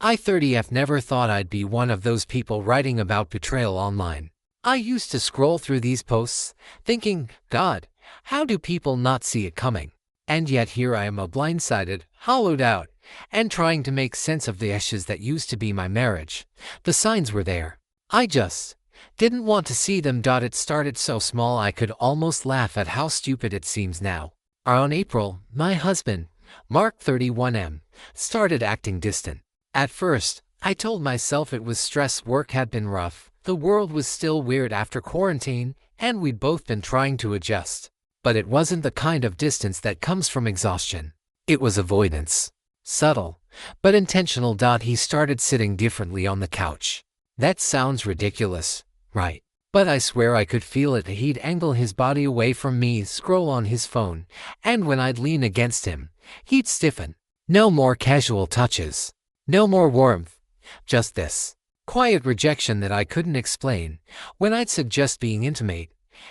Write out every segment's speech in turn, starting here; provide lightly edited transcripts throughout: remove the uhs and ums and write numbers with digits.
I30F never thought I'd be one of those people writing about betrayal online. I used to scroll through these posts, thinking, God, how do people not see it coming? And yet here I am, blindsided, hollowed out, and trying to make sense of the ashes that used to be my marriage. The signs were there. I just didn't want to see them. It started so small I could almost laugh at how stupid it seems now. Around April, my husband, Mark 31M, started acting distant. At first, I told myself it was stress. Work had been rough, the world was still weird after quarantine, and we'd both been trying to adjust. But it wasn't the kind of distance that comes from exhaustion. It was avoidance. Subtle, but intentional. He started sitting differently on the couch. That sounds ridiculous, right? But I swear I could feel it. He'd angle his body away from me, scroll on his phone, and when I'd lean against him, he'd stiffen. No more casual touches. No more warmth. Just this quiet rejection that I couldn't explain. When I'd suggest being intimate,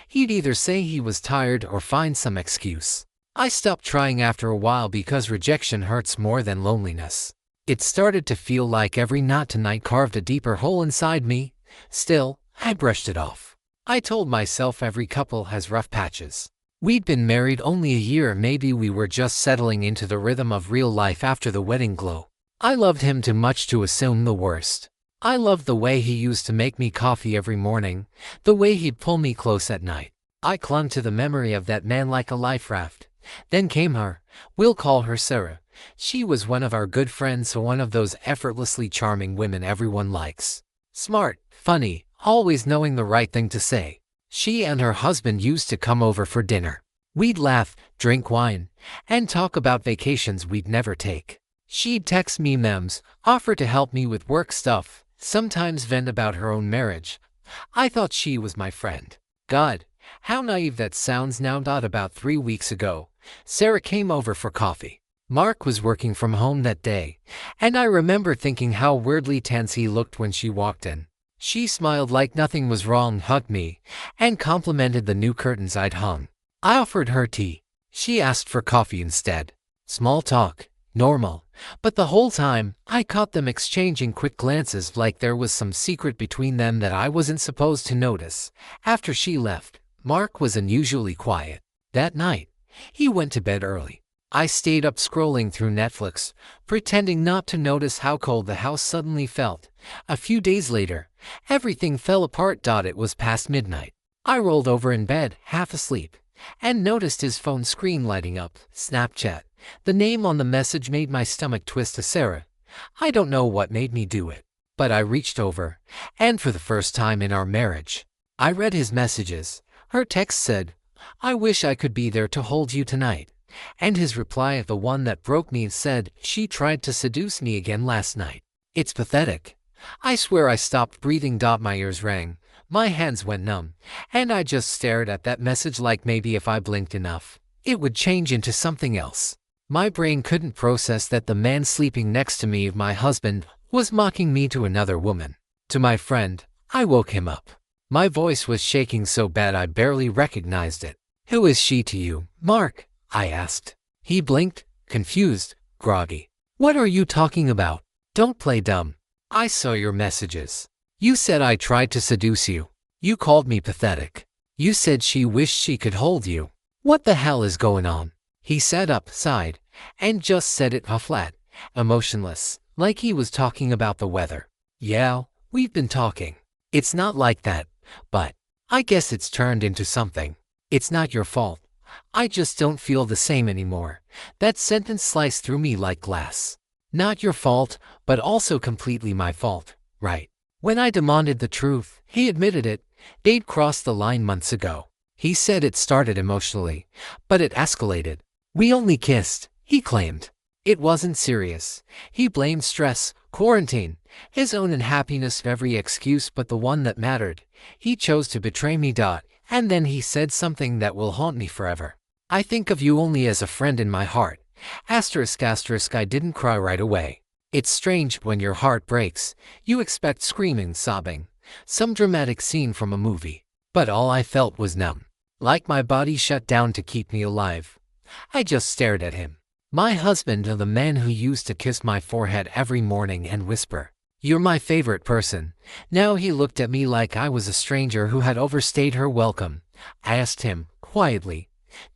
he'd either say he was tired or find some excuse. I stopped trying after a while because rejection hurts more than loneliness. It started to feel like every not tonight carved a deeper hole inside me. Still, I brushed it off. I told myself every couple has rough patches. We'd been married only a year. Maybe we were just settling into the rhythm of real life after the wedding glow. I loved him too much to assume the worst. I loved the way he used to make me coffee every morning, the way he'd pull me close at night. I clung to the memory of that man like a life raft. Then came her. We'll call her Sarah. She was one of our good friends, one of those effortlessly charming women everyone likes. Smart, funny, always knowing the right thing to say. She and her husband used to come over for dinner. We'd laugh, drink wine, and talk about vacations we'd never take. She'd text me memes, offer to help me with work stuff, sometimes vent about her own marriage. I thought she was my friend. God, how naive that sounds now. About 3 weeks ago, Sarah came over for coffee. Mark was working from home that day, and I remember thinking how weirdly tense he looked when she walked in. She smiled like nothing was wrong, hugged me, and complimented the new curtains I'd hung. I offered her tea. She asked for coffee instead. Small talk, normal, but the whole time, I caught them exchanging quick glances like there was some secret between them that I wasn't supposed to notice. After she left, Mark was unusually quiet. That night, he went to bed early. I stayed up scrolling through Netflix, pretending not to notice how cold the house suddenly felt. A few days later, everything fell apart. It was past midnight. I rolled over in bed, half asleep, and noticed his phone screen lighting up. Snapchat. The name on the message made my stomach twist. To Sarah. I don't know what made me do it, but I reached over, and for the first time in our marriage, I read his messages. Her text said, "I wish I could be there to hold you tonight." And his reply, the one that broke me, said, "She tried to seduce me again last night." It's pathetic. I swear I stopped breathing. My ears rang, my hands went numb, and I just stared at that message like maybe if I blinked enough, it would change into something else. My brain couldn't process that the man sleeping next to me, my husband, was mocking me to another woman. To my friend, I woke him up. My voice was shaking so bad I barely recognized it. "Who is she to you, Mark?" I asked. He blinked, confused, groggy. "What are you talking about? Don't play dumb. I saw your messages. You said I tried to seduce you. You called me pathetic. You said she wished she could hold you. What the hell is going on?" He sat up, sighed, and just said it flat, emotionless, like he was talking about the weather. "Yeah, we've been talking. It's not like that, but I guess it's turned into something. It's not your fault. I just don't feel the same anymore." That sentence sliced through me like glass. Not your fault, but also completely my fault, right? When I demanded the truth, he admitted it. They'd crossed the line months ago. He said it started emotionally, but it escalated. "We only kissed," he claimed. It wasn't serious. He blamed stress, quarantine, his own unhappiness, every excuse but the one that mattered. He chose to betray me. And then he said something that will haunt me forever. "I think of you only as a friend in my heart." ****. I didn't cry right away. It's strange, when your heart breaks, you expect screaming, sobbing, some dramatic scene from a movie. But all I felt was numb. Like my body shut down to keep me alive. I just stared at him. My husband, the man who used to kiss my forehead every morning and whisper, "You're my favorite person." Now he looked at me like I was a stranger who had overstayed her welcome. I asked him, quietly,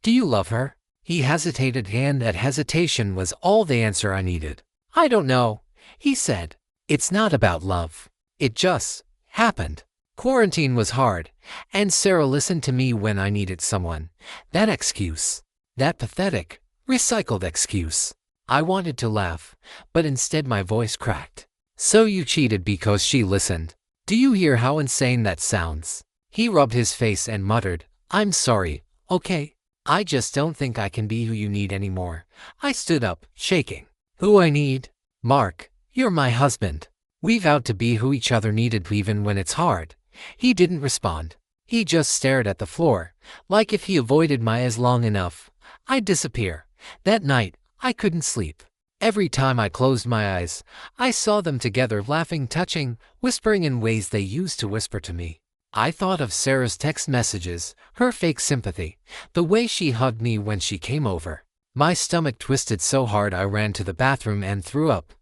"Do you love her?" He hesitated, and that hesitation was all the answer I needed. "I don't know," he said. "It's not about love. It just happened." Quarantine was hard, and Sarah listened to me when I needed someone. That excuse, that pathetic, recycled excuse. I wanted to laugh, but instead my voice cracked. "So you cheated because she listened. Do you hear how insane that sounds?" He rubbed his face and muttered, "I'm sorry, okay? I just don't think I can be who you need anymore." I stood up, shaking. "Who I need? Mark, you're my husband. We vowed to be who each other needed even when it's hard." He didn't respond. He just stared at the floor, like if he avoided my eyes long enough, I'd disappear. That night, I couldn't sleep. Every time I closed my eyes, I saw them together, laughing, touching, whispering in ways they used to whisper to me. I thought of Sarah's text messages, her fake sympathy, the way she hugged me when she came over. My stomach twisted so hard I ran to the bathroom and threw up.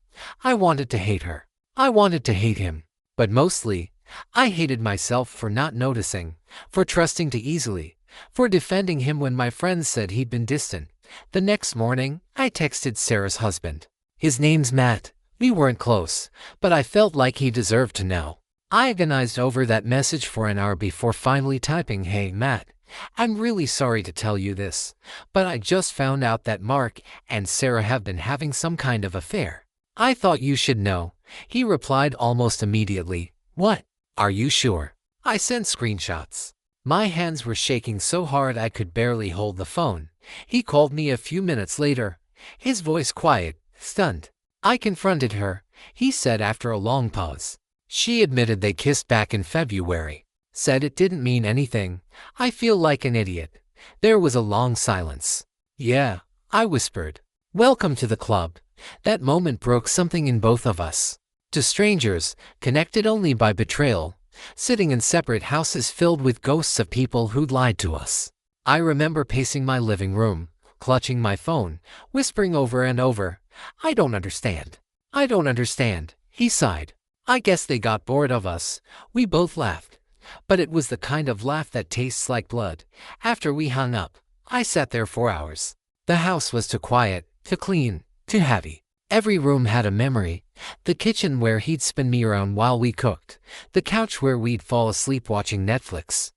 I wanted to hate her. I wanted to hate him. But mostly, I hated myself for not noticing, for trusting too easily, for defending him when my friends said he'd been distant. The next morning, I texted Sarah's husband. His name's Matt. We weren't close, but I felt like he deserved to know. I agonized over that message for an hour before finally typing, "Hey Matt, I'm really sorry to tell you this, but I just found out that Mark and Sarah have been having some kind of affair. I thought you should know." He replied almost immediately, "What? Are you sure?" I sent screenshots. My hands were shaking so hard I could barely hold the phone. He called me a few minutes later, his voice quiet, stunned. "I confronted her," he said after a long pause. "She admitted they kissed back in February. Said it didn't mean anything." I feel like an idiot. There was a long silence. "Yeah," I whispered. "Welcome to the club." That moment broke something in both of us. To strangers, connected only by betrayal, sitting in separate houses filled with ghosts of people who'd lied to us. I remember pacing my living room, clutching my phone, whispering over and over, "I don't understand. I don't understand." He sighed. "I guess they got bored of us." We both laughed. But it was the kind of laugh that tastes like blood. After we hung up, I sat there for hours. The house was too quiet, too clean, too heavy. Every room had a memory. The kitchen where he'd spin me around while we cooked. The couch where we'd fall asleep watching Netflix.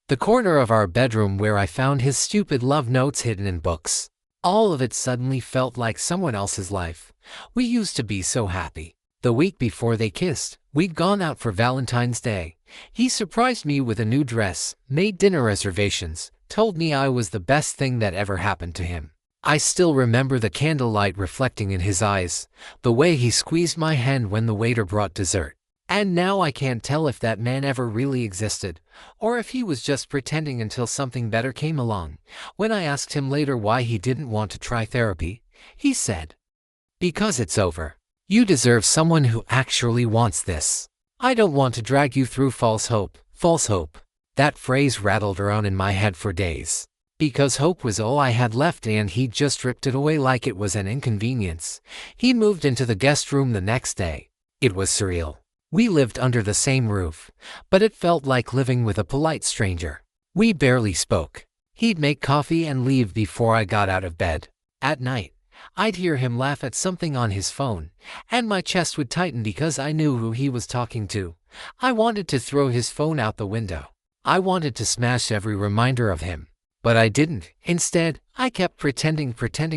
The corner of our bedroom where I found his stupid love notes hidden in books. All of it suddenly felt like someone else's life. We used to be so happy. The week before they kissed, we'd gone out for Valentine's Day. He surprised me with a new dress, made dinner reservations, told me I was the best thing that ever happened to him. I still remember the candlelight reflecting in his eyes, the way he squeezed my hand when the waiter brought dessert. And now I can't tell if that man ever really existed, or if he was just pretending until something better came along. When I asked him later why he didn't want to try therapy, he said, "Because it's over. You deserve someone who actually wants this. I don't want to drag you through false hope." False hope. That phrase rattled around in my head for days. Because hope was all I had left and he just ripped it away like it was an inconvenience. He moved into the guest room the next day. It was surreal. We lived under the same roof, but it felt like living with a polite stranger. We barely spoke. He'd make coffee and leave before I got out of bed. At night, I'd hear him laugh at something on his phone, and my chest would tighten because I knew who he was talking to. I wanted to throw his phone out the window. I wanted to smash every reminder of him. But I didn't. Instead, I kept pretending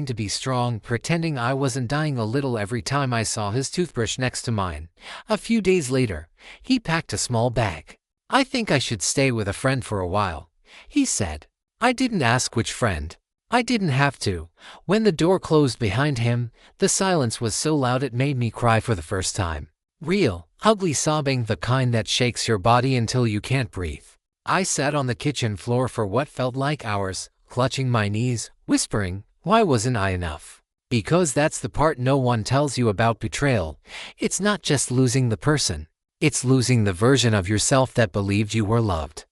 to be strong, pretending I wasn't dying a little every time I saw his toothbrush next to mine. A few days later, he packed a small bag. "I think I should stay with a friend for a while," he said. I didn't ask which friend. I didn't have to. When the door closed behind him, the silence was so loud it made me cry for the first time. Real, ugly sobbing, the kind that shakes your body until you can't breathe. I sat on the kitchen floor for what felt like hours, clutching my knees, whispering, "Why wasn't I enough?" Because that's the part no one tells you about betrayal. It's not just losing the person. It's losing the version of yourself that believed you were loved.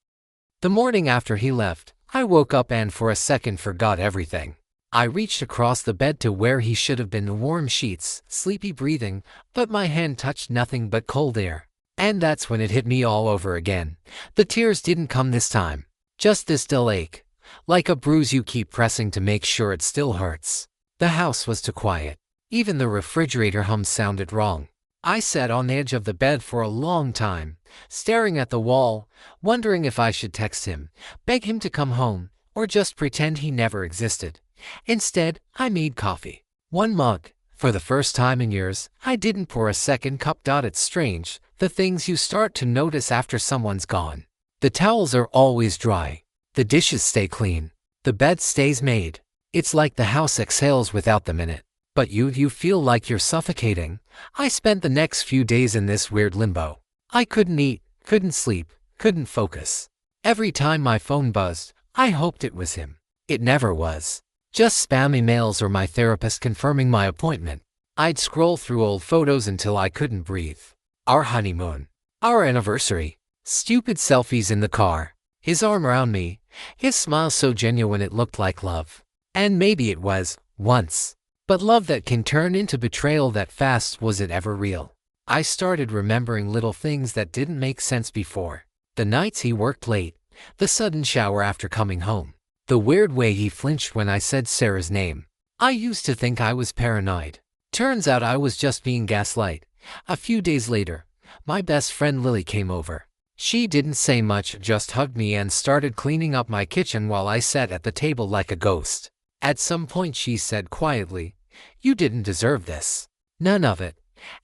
The morning after he left, I woke up and for a second forgot everything. I reached across the bed to where he should have been, the warm sheets, sleepy breathing, but my hand touched nothing but cold air. And that's when it hit me all over again. The tears didn't come this time. Just this dull ache. Like a bruise you keep pressing to make sure it still hurts. The house was too quiet. Even the refrigerator hum sounded wrong. I sat on the edge of the bed for a long time, staring at the wall, wondering if I should text him, beg him to come home, or just pretend he never existed. Instead, I made coffee. One mug. For the first time in years, I didn't pour a second cup. It's strange, the things you start to notice after someone's gone. The towels are always dry. The dishes stay clean. The bed stays made. It's like the house exhales without them in it. But you feel like you're suffocating. I spent the next few days in this weird limbo. I couldn't eat, couldn't sleep, couldn't focus. Every time my phone buzzed, I hoped it was him. It never was. Just spam emails or my therapist confirming my appointment. I'd scroll through old photos until I couldn't breathe. Our honeymoon. Our anniversary. Stupid selfies in the car. His arm around me. His smile so genuine it looked like love. And maybe it was, once. But love that can turn into betrayal that fast, was it ever real? I started remembering little things that didn't make sense before. The nights he worked late. The sudden shower after coming home. The weird way he flinched when I said Sarah's name. I used to think I was paranoid. Turns out I was just being gaslit. A few days later, my best friend Lily came over. She didn't say much, just hugged me and started cleaning up my kitchen while I sat at the table like a ghost. At some point she said quietly, "You didn't deserve this." None of it.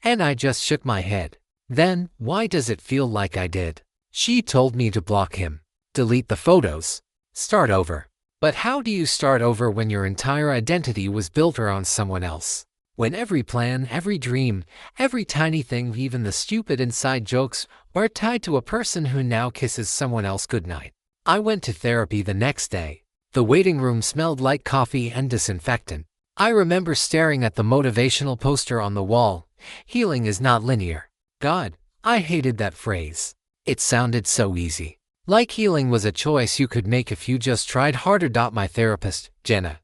And I just shook my head. Then, why does it feel like I did? She told me to block him. Delete the photos. Start over. But how do you start over when your entire identity was built around someone else? When every plan, every dream, every tiny thing, even the stupid inside jokes, were tied to a person who now kisses someone else goodnight. I went to therapy the next day. The waiting room smelled like coffee and disinfectant. I remember staring at the motivational poster on the wall. Healing is not linear. God, I hated that phrase. It sounded so easy. Like healing was a choice you could make if you just tried harder. My therapist, Jenna,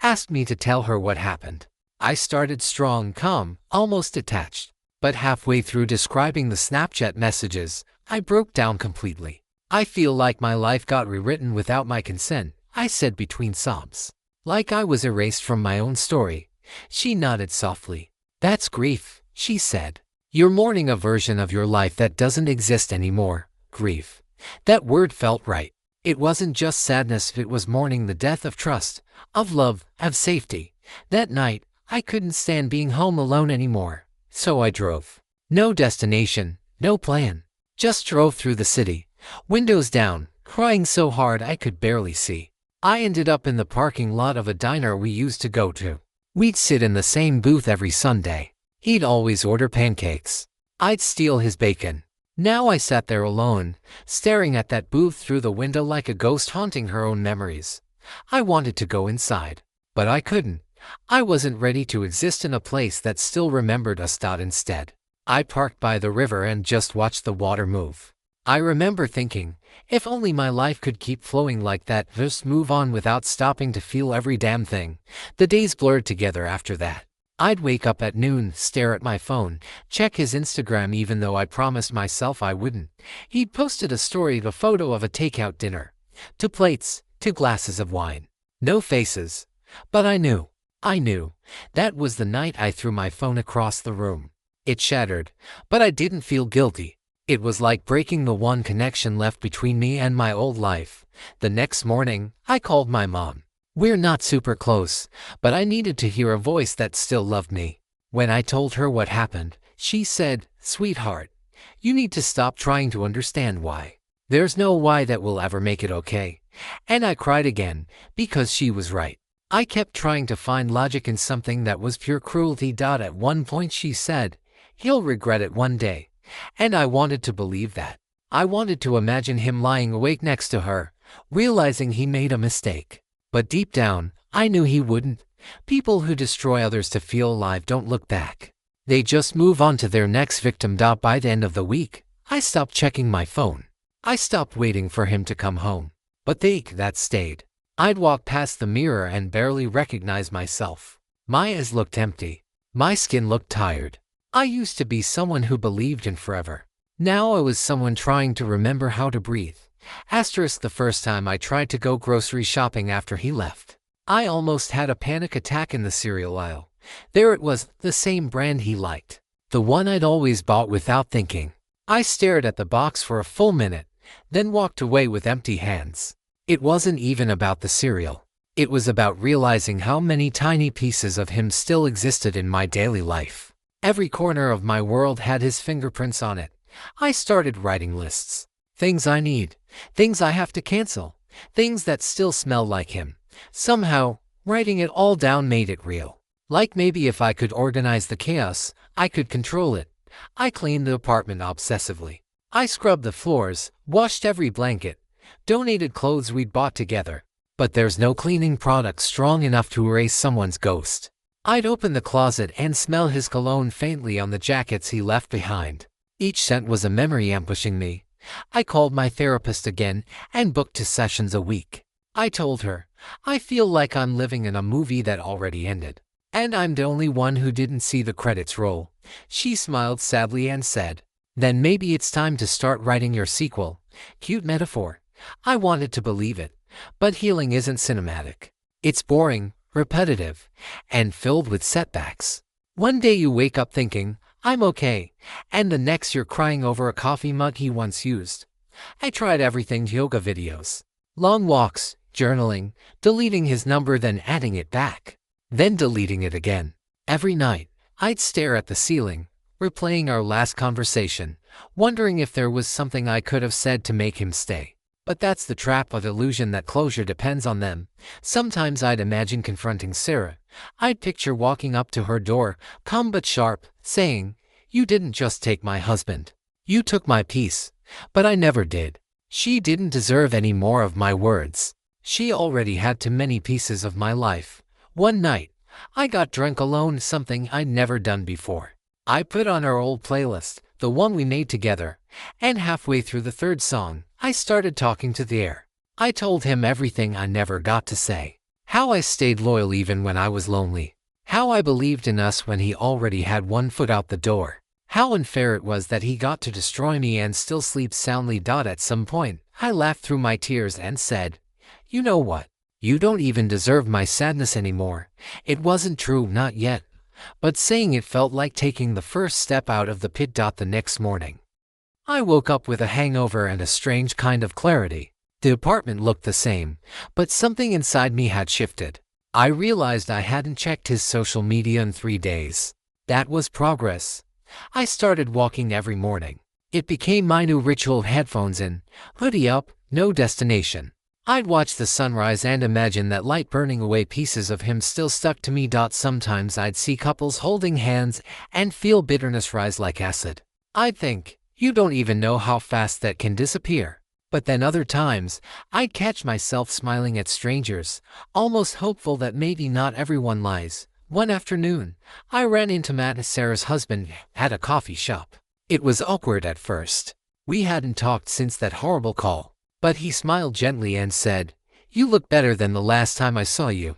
asked me to tell her what happened. I started strong, calm, almost detached. But halfway through describing the Snapchat messages, I broke down completely. I feel like my life got rewritten without my consent, I said between sobs. Like I was erased from my own story. She nodded softly. That's grief, she said. You're mourning a version of your life that doesn't exist anymore. Grief. That word felt right. It wasn't just sadness, it was mourning the death of trust, of love, of safety. That night, I couldn't stand being home alone anymore. So I drove. No destination, no plan. Just drove through the city, windows down, crying so hard I could barely see. I ended up in the parking lot of a diner we used to go to. We'd sit in the same booth every Sunday. He'd always order pancakes. I'd steal his bacon. Now I sat there alone, staring at that booth through the window like a ghost haunting her own memories. I wanted to go inside, but I couldn't. I wasn't ready to exist in a place that still remembered us. Instead, I parked by the river and just watched the water move. I remember thinking, if only my life could keep flowing like that, just move on without stopping to feel every damn thing. The days blurred together after that. I'd wake up at noon, stare at my phone, check his Instagram even though I promised myself I wouldn't. He'd posted a story, a photo of a takeout dinner. 2 plates, 2 glasses of wine. No faces. But I knew. That was the night I threw my phone across the room. It shattered, but I didn't feel guilty. It was like breaking the one connection left between me and my old life. The next morning, I called my mom. We're not super close, but I needed to hear a voice that still loved me. When I told her what happened, she said, "Sweetheart, you need to stop trying to understand why. There's no why that will ever make it okay." And I cried again, because she was right. I kept trying to find logic in something that was pure cruelty. At one point she said, "He'll regret it one day." And I wanted to believe that. I wanted to imagine him lying awake next to her, realizing he made a mistake. But deep down, I knew he wouldn't. People who destroy others to feel alive don't look back. They just move on to their next victim. By the end of the week, I stopped checking my phone. I stopped waiting for him to come home. But the ache that stayed. I'd walk past the mirror and barely recognize myself. My eyes looked empty. My skin looked tired. I used to be someone who believed in forever. Now I was someone trying to remember how to breathe. Asterisk the first time I tried to go grocery shopping after he left. I almost had a panic attack in the cereal aisle. There it was, the same brand he liked. The one I'd always bought without thinking. I stared at the box for a full minute, then walked away with empty hands. It wasn't even about the cereal. It was about realizing how many tiny pieces of him still existed in my daily life. Every corner of my world had his fingerprints on it. I started writing lists. Things I need. Things I have to cancel. Things that still smell like him. Somehow, writing it all down made it real. Like maybe if I could organize the chaos, I could control it. I cleaned the apartment obsessively. I scrubbed the floors, washed every blanket, donated clothes we'd bought together. But there's no cleaning product strong enough to erase someone's ghost. I'd open the closet and smell his cologne faintly on the jackets he left behind. Each scent was a memory ambushing me. I called my therapist again and booked 2 sessions a week. I told her, I feel like I'm living in a movie that already ended. And I'm the only one who didn't see the credits roll. She smiled sadly and said, then maybe it's time to start writing your sequel. Cute metaphor. I wanted to believe it. But healing isn't cinematic. It's boring, repetitive, and filled with setbacks. One day you wake up thinking, I'm okay, and the next you're crying over a coffee mug he once used. I tried everything: yoga videos, long walks, journaling, deleting his number, then adding it back, then deleting it again. Every night, I'd stare at the ceiling, replaying our last conversation, wondering if there was something I could have said to make him stay. But that's the trap of illusion, that closure depends on them. Sometimes I'd imagine confronting Sarah. I'd picture walking up to her door, calm but sharp, saying, you didn't just take my husband. You took my peace. But I never did. She didn't deserve any more of my words. She already had too many pieces of my life. One night, I got drunk alone, something I'd never done before. I put on our old playlist, the one we made together, and halfway through the 3rd song, I started talking to the air. I told him everything I never got to say. How I stayed loyal even when I was lonely. How I believed in us when he already had one foot out the door. How unfair it was that he got to destroy me and still sleep soundly. At some point, I laughed through my tears and said, you know what? You don't even deserve my sadness anymore. It wasn't true, not yet. But saying it felt like taking the first step out of the pit. The next morning, I woke up with a hangover and a strange kind of clarity. The apartment looked the same, but something inside me had shifted. I realized I hadn't checked his social media in 3 days. That was progress. I started walking every morning. It became my new ritual: headphones in, hoodie up, no destination. I'd watch the sunrise and imagine that light burning away pieces of him still stuck to me. Sometimes I'd see couples holding hands and feel bitterness rise like acid. I'd think, you don't even know how fast that can disappear. But then other times, I'd catch myself smiling at strangers, almost hopeful that maybe not everyone lies. One afternoon, I ran into Matt, Sarah's husband, at a coffee shop. It was awkward at first. We hadn't talked since that horrible call. But he smiled gently and said, you look better than the last time I saw you.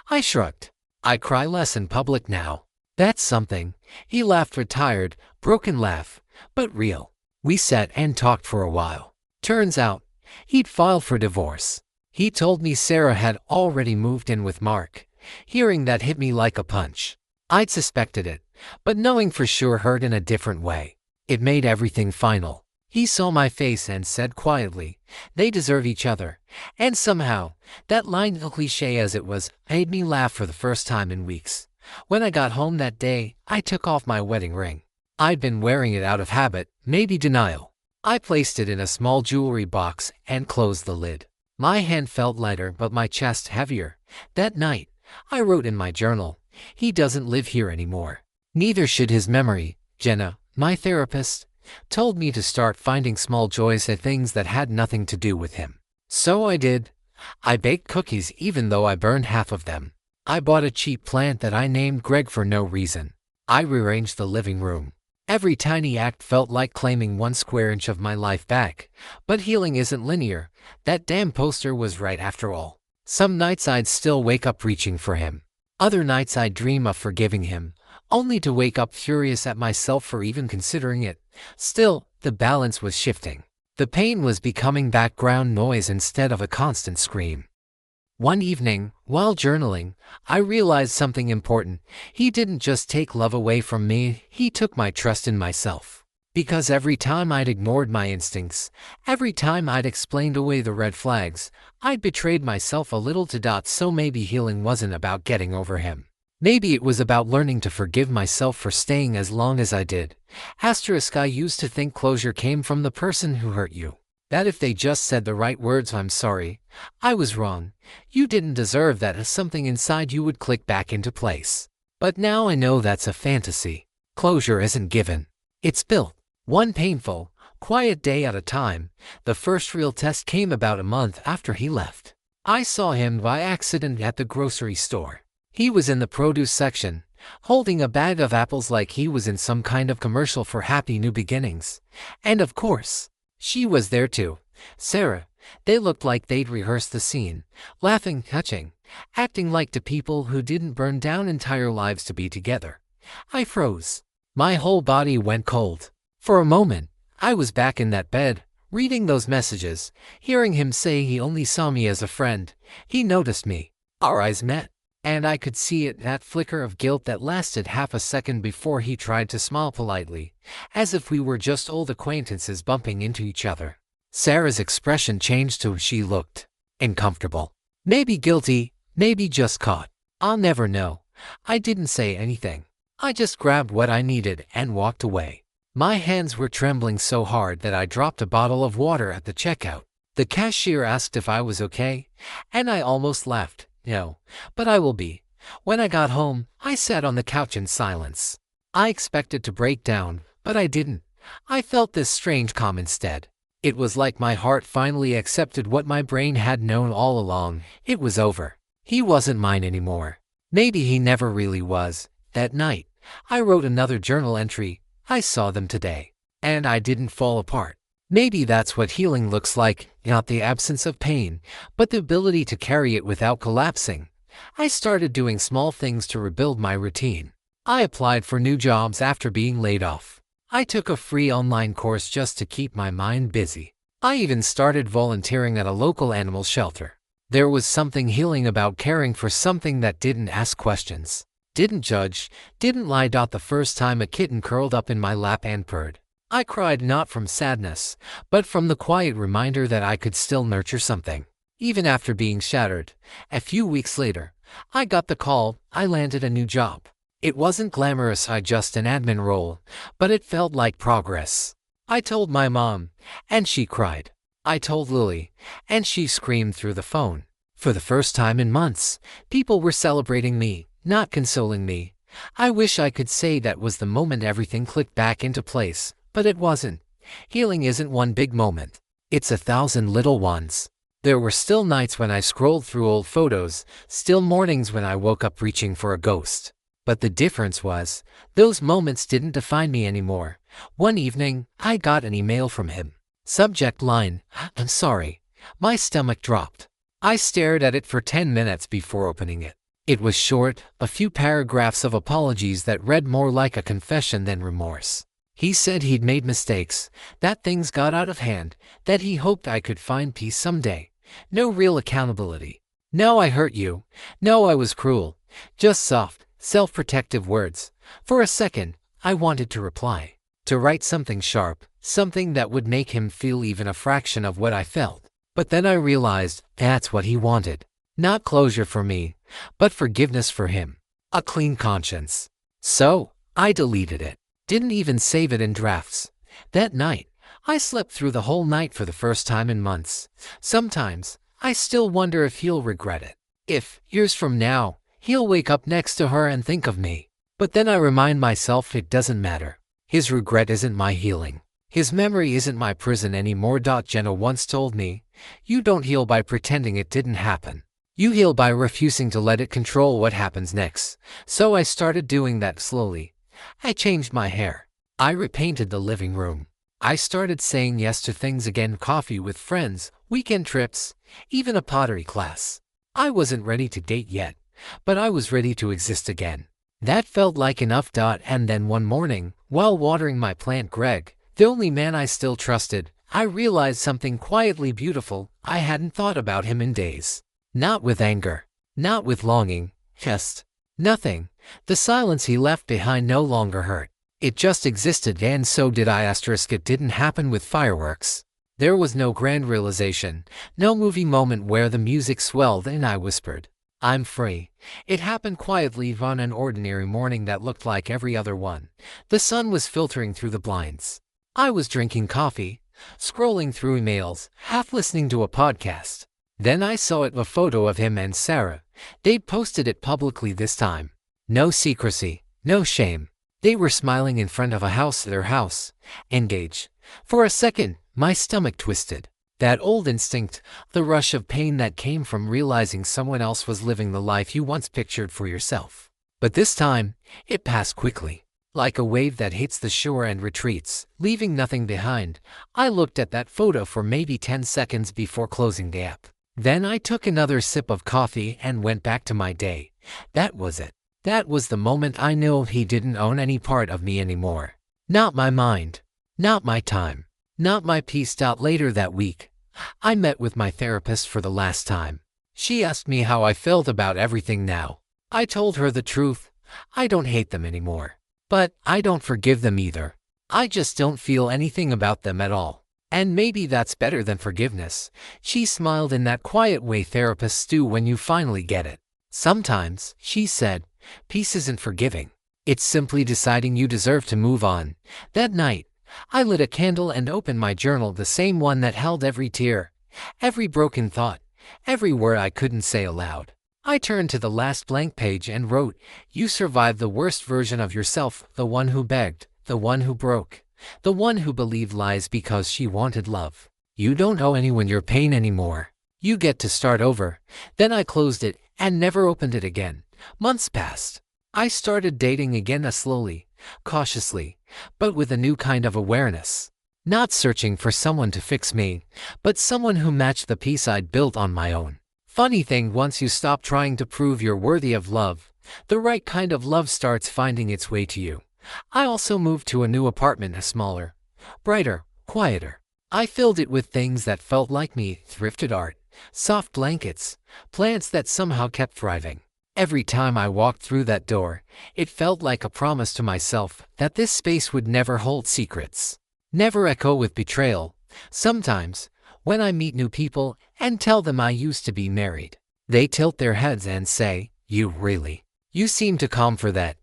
I shrugged. I cry less in public now. That's something. He laughed, a tired, broken laugh, but real. We sat and talked for a while. Turns out, he'd filed for divorce. He told me Sarah had already moved in with Mark. Hearing that hit me like a punch. I'd suspected it, but knowing for sure hurt in a different way. It made everything final. He saw my face and said quietly, they deserve each other. And somehow, that line, cliché as it was, made me laugh for the first time in weeks. When I got home that day, I took off my wedding ring. I'd been wearing it out of habit, maybe denial. I placed it in a small jewelry box and closed the lid. My hand felt lighter but my chest heavier. That night, I wrote in my journal, he doesn't live here anymore. Neither should his memory. Jenna, my therapist, told me to start finding small joys at things that had nothing to do with him. So I did. I baked cookies even though I burned half of them. I bought a cheap plant that I named Greg for no reason. I rearranged the living room. Every tiny act felt like claiming 1 square inch of my life back. But healing isn't linear. That damn poster was right after all. Some nights I'd still wake up reaching for him. Other nights I'd dream of forgiving him, only to wake up furious at myself for even considering it. Still, the balance was shifting. The pain was becoming background noise instead of a constant scream. One evening, while journaling, I realized something important. He didn't just take love away from me, he took my trust in myself. Because every time I'd ignored my instincts, every time I'd explained away the red flags, I'd betrayed myself a little to. So maybe healing wasn't about getting over him. Maybe it was about learning to forgive myself for staying as long as I did. I used to think closure came from the person who hurt you. That if they just said the right words, "I'm sorry, I was wrong, you didn't deserve that," something inside you would click back into place. But now I know that's a fantasy. Closure isn't given. It's built. One painful, quiet day at a time. The first real test came about a month after he left. I saw him by accident at the grocery store. He was in the produce section, holding a bag of apples like he was in some kind of commercial for Happy New Beginnings. And of course, she was there too. Sarah. They looked like they'd rehearsed the scene, laughing, touching, acting like two people who didn't burn down entire lives to be together. I froze. My whole body went cold. For a moment, I was back in that bed, reading those messages, hearing him say he only saw me as a friend. He noticed me. Our eyes met. And I could see it, that flicker of guilt that lasted half a second before he tried to smile politely, as if we were just old acquaintances bumping into each other. Sarah's expression changed to she looked uncomfortable. Maybe guilty, maybe just caught. I'll never know. I didn't say anything. I just grabbed what I needed and walked away. My hands were trembling so hard that I dropped a bottle of water at the checkout. The cashier asked if I was okay, and I almost laughed. No, but I will be. When I got home, I sat on the couch in silence. I expected to break down, but I didn't. I felt this strange calm instead. It was like my heart finally accepted what my brain had known all along. It was over. He wasn't mine anymore. Maybe he never really was. That night, I wrote another journal entry. I saw them today. And I didn't fall apart. Maybe that's what healing looks like, not the absence of pain, but the ability to carry it without collapsing. I started doing small things to rebuild my routine. I applied for new jobs after being laid off. I took a free online course just to keep my mind busy. I even started volunteering at a local animal shelter. There was something healing about caring for something that didn't ask questions, didn't judge, didn't lie. The first time a kitten curled up in my lap and purred, I cried not from sadness, but from the quiet reminder that I could still nurture something. Even after being shattered, a few weeks later, I got the call. I landed a new job. It wasn't glamorous, just an admin role, but it felt like progress. I told my mom, and she cried. I told Lily, and she screamed through the phone. For the first time in months, people were celebrating me, not consoling me. I wish I could say that was the moment everything clicked back into place. But it wasn't. Healing isn't one big moment. It's 1,000 little ones. There were still nights when I scrolled through old photos, still mornings when I woke up reaching for a ghost. But the difference was, those moments didn't define me anymore. One evening, I got an email from him. Subject line, "I'm sorry." My stomach dropped. I stared at it for 10 minutes before opening it. It was short, a few paragraphs of apologies that read more like a confession than remorse. He said he'd made mistakes, that things got out of hand, that he hoped I could find peace someday. No real accountability. "No, I hurt you. No, I was cruel." Just soft, self-protective words. For a second, I wanted to reply. To write something sharp, something that would make him feel even a fraction of what I felt. But then I realized that's what he wanted. Not closure for me, but forgiveness for him. A clean conscience. So, I deleted it. Didn't even save it in drafts. That night, I slept through the whole night for the first time in months. Sometimes, I still wonder if he'll regret it. If, years from now, he'll wake up next to her and think of me. But then I remind myself it doesn't matter. His regret isn't my healing. His memory isn't my prison anymore. Jenna once told me, "You don't heal by pretending it didn't happen. You heal by refusing to let it control what happens next." So I started doing that slowly. I changed my hair. I repainted the living room. I started saying yes to things again, coffee with friends, weekend trips, even a pottery class. I wasn't ready to date yet, but I was ready to exist again. That felt like enough. And then one morning, while watering my plant Greg, the only man I still trusted, I realized something quietly beautiful. I hadn't thought about him in days. Not with anger, not with longing, just nothing. The silence he left behind no longer hurt. It just existed, and so did I. It didn't happen with fireworks. There was no grand realization, no movie moment where the music swelled and I whispered, "I'm free." It happened quietly on an ordinary morning that looked like every other one. The sun was filtering through the blinds. I was drinking coffee, scrolling through emails, half listening to a podcast. Then I saw a photo of him and Sarah. They'd posted it publicly this time. No secrecy, no shame. They were smiling in front of their house, engaged. For a second, my stomach twisted. That old instinct, the rush of pain that came from realizing someone else was living the life you once pictured for yourself. But this time, it passed quickly. Like a wave that hits the shore and retreats, leaving nothing behind. I looked at that photo for maybe 10 seconds before closing the app. Then I took another sip of coffee and went back to my day. That was it. That was the moment I knew he didn't own any part of me anymore. Not my mind. Not my time. Not my peace. Later that week, I met with my therapist for the last time. She asked me how I felt about everything now. I told her the truth. I don't hate them anymore. But I don't forgive them either. I just don't feel anything about them at all. And maybe that's better than forgiveness. She smiled in that quiet way therapists do when you finally get it. Sometimes, she said, peace isn't forgiving. It's simply deciding you deserve to move on. That night, I lit a candle and opened my journal, the same one that held every tear, every broken thought, every word I couldn't say aloud. I turned to the last blank page and wrote, "You survived the worst version of yourself, the one who begged, the one who broke, the one who believed lies because she wanted love. You don't owe anyone your pain anymore. You get to start over." Then I closed it and never opened it again. Months passed. I started dating again, slowly, cautiously, but with a new kind of awareness. Not searching for someone to fix me, but someone who matched the peace I'd built on my own. Funny thing, once you stop trying to prove you're worthy of love, the right kind of love starts finding its way to you. I also moved to a new apartment, smaller, brighter, quieter. I filled it with things that felt like me: thrifted art, soft blankets, plants that somehow kept thriving. Every time I walked through that door, it felt like a promise to myself that this space would never hold secrets, never echo with betrayal. Sometimes, when I meet new people and tell them I used to be married, they tilt their heads and say, "You really? You seem too calm for that."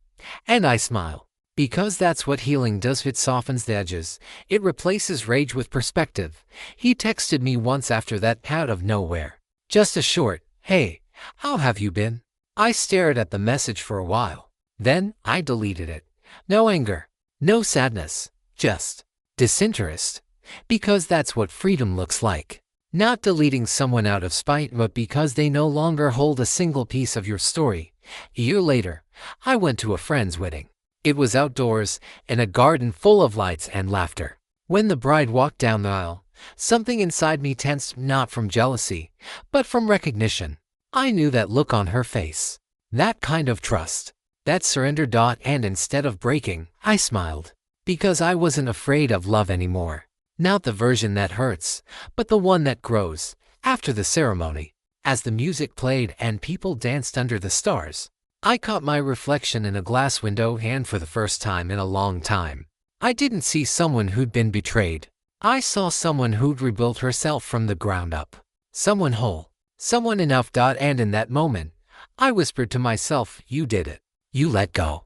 And I smile. Because that's what healing does. It softens the edges. It replaces rage with perspective. He texted me once after that, out of nowhere. Just a short, "Hey, how have you been?" I stared at the message for a while. Then I deleted it. No anger, no sadness, just disinterest. Because that's what freedom looks like. Not deleting someone out of spite, but because they no longer hold a single piece of your story. A year later, I went to a friend's wedding. It was outdoors, in a garden full of lights and laughter. When the bride walked down the aisle, something inside me tensed, not from jealousy, but from recognition. I knew that look on her face. That kind of trust. That surrender. And instead of breaking, I smiled. Because I wasn't afraid of love anymore. Not the version that hurts, but the one that grows. After the ceremony, as the music played and people danced under the stars, I caught my reflection in a glass window, and for the first time in a long time, I didn't see someone who'd been betrayed. I saw someone who'd rebuilt herself from the ground up. Someone whole. Someone enough. And in that moment, I whispered to myself, "You did it. You let go."